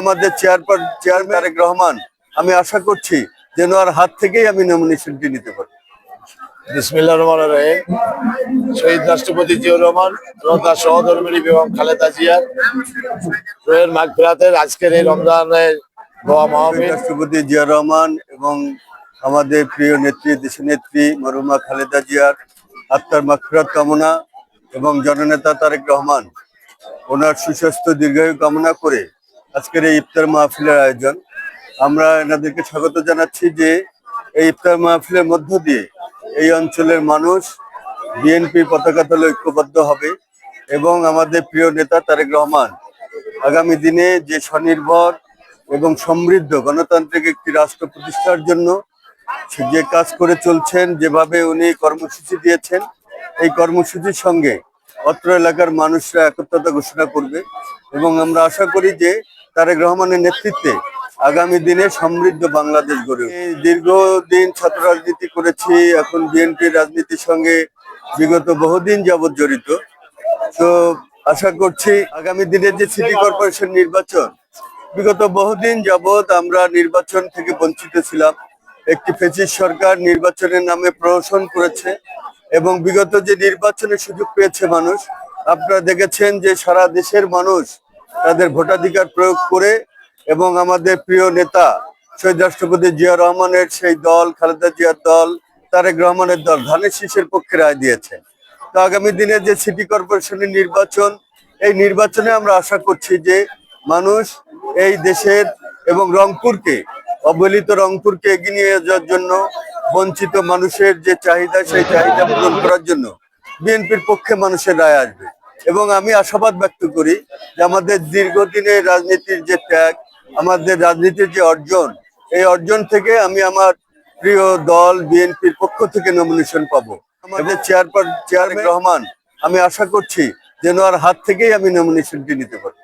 আমাদের চেয়ারম্যান তারেক রহমান, আমি আশা করছি যেন আর হাত থেকেই আমি নমিনেশনটি নিতে পারি। বিসমিল্লাহির রহমানির রহিম। শহীদ রাষ্ট্রপতি জিয়াউর রহমান এবং তার সহধর্মিণী বেগম খালেদা জিয়ার রুহের মাগফিরাতের আজকের এই রমজানের দোয়া মাহফিল। রাষ্ট্রপতি জিয়াউর রহমান এবং আমাদের প্রিয় নেত্রী দেশনেত্রী মরহুমা খালেদা জিয়ার আত্মার মাগফিরাত কামনা এবং জননেতা তারেক রহমান ওনার সুস্বাস্থ্য দীর্ঘায়ু কামনা করে আজকের এই ইফতার মাহফিলের আয়োজন। আমরা এনাদেরকে স্বাগত জানাচ্ছি যে এই ইফতার মাহফিলের মধ্য দিয়ে এই অঞ্চলের মানুষ বিএনপি পতাকা তলে ঐক্যবদ্ধ হবে এবং আমাদের প্রিয় নেতা তারেক রহমান আগামী দিনে যে স্বনির্ভর এবং সমৃদ্ধ গণতান্ত্রিক একটি রাষ্ট্র প্রতিষ্ঠার জন্য যে কাজ করে চলছেন, যেভাবে উনি কর্মসূচি দিয়েছেন, এই কর্মসূচির সঙ্গে অত্র এলাকার মানুষরা একত্রতা ঘোষণা করবে এবং আমরা আশা করি যে তারেক রহমানের নেতৃত্বে আগামী দিনে সমৃদ্ধ বাংলাদেশ গড়ে উঠবে। দীর্ঘদিন ছাত্র রাজনীতি করেছি, এখন বিএনপির রাজনীতির সঙ্গে বিগত বহুদিন যাবৎ জড়িত। তো আশা করছি আগামী দিনের যে সিটি কর্পোরেশন নির্বাচন, বিগত বহুদিন যাবৎ আমরা নির্বাচন থেকে বঞ্চিত ছিলাম। একটি ফ্যাসিস্ট সরকার নির্বাচনের নামে প্রহসন করেছে এবং বিগত যে নির্বাচনের সুযোগ পেয়েছে মানুষ, আপনারা দেখেছেন যে সারা দেশের মানুষ তাদের ভোটাধিকার প্রয়োগ করে এবং আমাদের প্রিয় নেতা শহীদ রাষ্ট্রপতি জিয়াউর রহমানের সেই দল, খালেদা জিয়ার দল, তারেক রহমানের দল ধানের শীষের পক্ষে রায় দিয়েছেন। তো আগামী দিনে যে সিটি কর্পোরেশনের নির্বাচন, এই নির্বাচনে আমরা আশা করছি যে মানুষ এই দেশের এবং রংপুরকে, অবহেলিত রংপুরকে এগিয়ে নিয়ে যাওয়ার জন্য, বঞ্চিত মানুষের যে চাহিদা, সেই চাহিদা পূরণ করার জন্য বিএনপির পক্ষে মানুষের রায় আসবে। এবং আমি আশাবাদ ব্যক্ত করি যে আমাদের দীর্ঘদিনের রাজনীতির যে ত্যাগ, আমাদের রাজনীতির যে অর্জন, এই অর্জন থেকে আমি আমার প্রিয় দল বিএনপির পক্ষ থেকে নমিনেশন পাবো। আমাদের চেয়ারম্যান রহমান, আমি আশা করছি যেন আর হাত থেকেই আমি নমিনেশনটি নিতে পারি।